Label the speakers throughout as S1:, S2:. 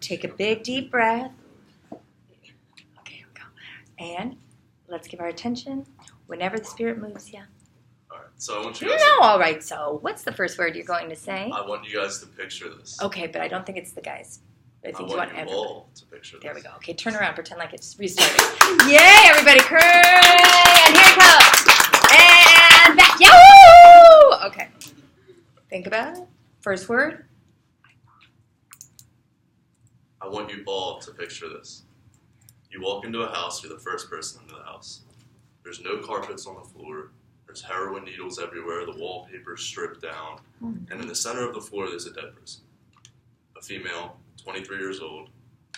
S1: take a big deep breath. Okay, here we go. And let's give our attention whenever the spirit moves you.
S2: All right, so I want you guys
S1: all right, so what's the first word you're going to say?
S2: I want you guys to picture this.
S1: Okay, but I don't think it's the guys. I think you want
S2: you
S1: everybody.
S2: all to picture this.
S1: There we go. Okay, turn around. Pretend like it's restarting. Yay, everybody. And here it comes. And back. Yahoo! Okay. Think about it. First word.
S2: I want you all to picture this. You walk into a house, you're the first person into the house. There's no carpets on the floor. There's heroin needles everywhere. The wallpaper's stripped down. And in the center of the floor, there's a dead person. A female, 23 years old.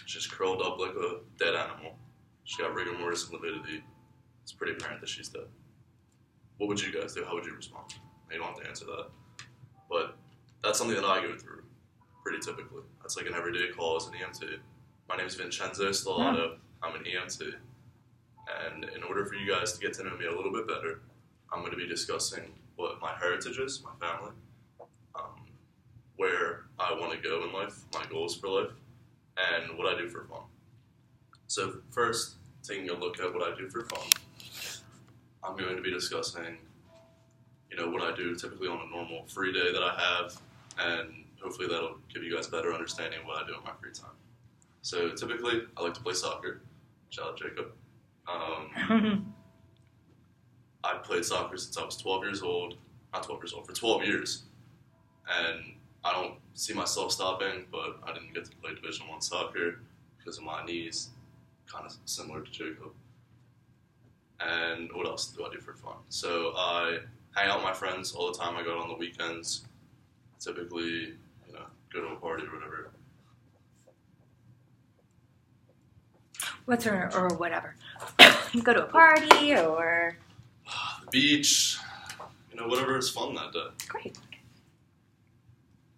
S2: She's curled up like a dead animal. She's got rigor mortis and lividity. It's pretty apparent that she's dead. What would you guys do? How would you respond? You don't have to answer that. But that's something that I go through pretty typically. That's like an everyday call as an EMT. My name is Vincenzo Stellato. I'm an EMT. And in order for you guys to get to know me a little bit better, I'm going to be discussing what my heritage is, my family, where I want to go in life, my goals for life, and what I do for fun. So first, taking a look at what I do for fun, I'm going to be discussing, what I do typically on a normal free day that I have, and hopefully that'll give you guys a better understanding of what I do in my free time. So typically, I like to play soccer. Shout out Jacob. I played soccer since I was 12 years old. Not 12 years old, for 12 years. And I don't see myself stopping, but I didn't get to play Division I soccer because of my knees, kind of similar to Jacob. And what else do I do for fun? So I hang out with my friends all the time. I go out on the weekends. Typically, go to a party or whatever.
S1: Or whatever. You go to a party or...
S2: The beach, whatever is fun that day.
S1: Great.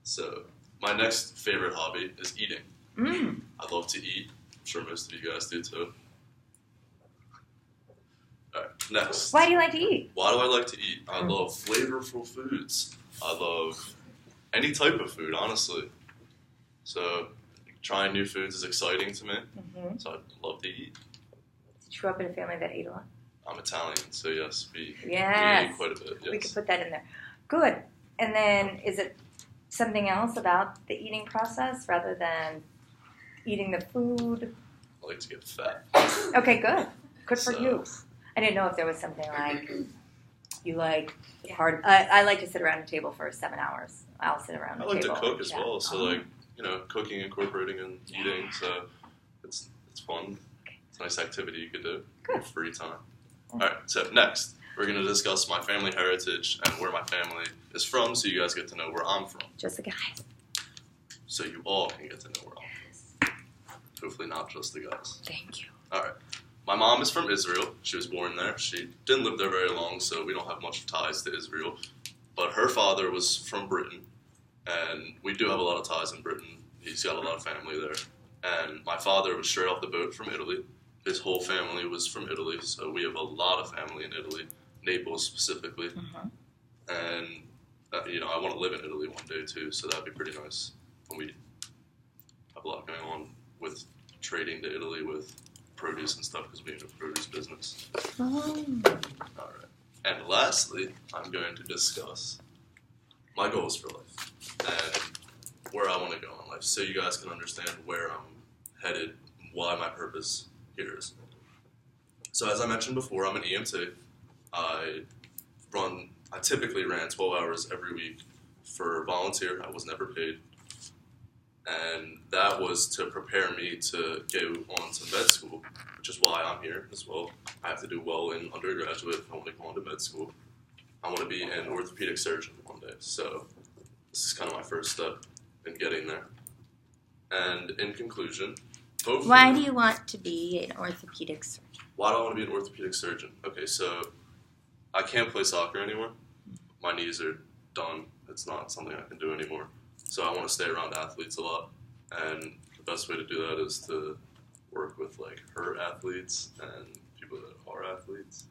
S2: So, my next favorite hobby is eating. I love to eat. I'm sure most of you guys do too. Alright, next.
S1: Why do you like to eat?
S2: Why do I like to eat? I love flavorful foods. I love any type of food, honestly. So, trying new foods is exciting to me. So, I love to eat.
S1: Did you grow up in a family that ate a lot?
S2: I'm Italian, so yes, we eat quite a bit. Yes.
S1: We could put that in there. Good. And then, is it something else about the eating process rather than eating the food?
S2: I like to get fat.
S1: Okay, good. Good for you. I didn't know if there was something like you like hard. I like to sit around a table for 7 hours. I'll sit around a table.
S2: I like to cook as well, so cooking, incorporating, and eating. So it's fun. It's a nice activity you could do.
S1: Good.
S2: Free time. All right. So next, we're going to discuss my family heritage and where my family is from, so you guys get to know where I'm from.
S1: Just the guys.
S2: So you all can get to know where I'm from. Hopefully not just the guys.
S1: Thank you.
S2: All right. My mom is from Israel. She was born there. She didn't live there very long, so we don't have much ties to Israel. But her father was from Britain, and we do have a lot of ties in Britain. He's got a lot of family there. And my father was straight off the boat from Italy. His whole family was from Italy, so we have a lot of family in Italy, Naples specifically. And, I want to live in Italy one day too, so that'd be pretty nice. And we have a lot going on with trading to Italy with produce and stuff because we have a produce business. All right. And lastly, I'm going to discuss my goals for life and where I want to go in life, so you guys can understand where I'm headed, why my purpose here is. So as I mentioned before, I'm an EMT. I typically ran 12 hours every week for volunteer. I was never paid. And that was to prepare me to go on to med school, which is why I'm here as well. I have to do well in undergraduate if I want to go on to med school. I want to be an orthopedic surgeon one day. So this is kind of my first step in getting there. And in conclusion, hopefully...
S1: Why do you want to be an orthopedic surgeon?
S2: Why do I want to be an orthopedic surgeon? Okay, so I can't play soccer anymore. My knees are done. It's not something I can do anymore. So I want to stay around athletes a lot. And the best way to do that is to work with, hurt athletes and people that are athletes.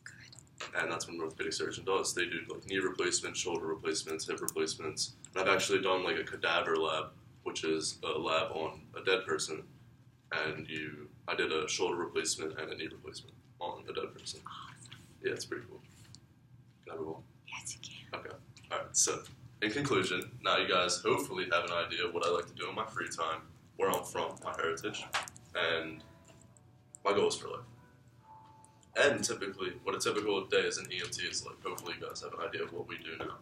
S2: Good. And that's what an orthopedic surgeon does. They do, knee replacements, shoulder replacements, hip replacements. And I've actually done, a cadaver lab which is a lab on a dead person, and I did a shoulder replacement and a knee replacement on a dead person. Yeah, it's pretty cool. Can I move on?
S1: Yes, you can.
S2: Okay. All right. So, in conclusion, now you guys hopefully have an idea of what I like to do in my free time, where I'm from, my heritage, and my goals for life. And typically, what a typical day as an EMT is like. Hopefully, you guys have an idea of what we do now.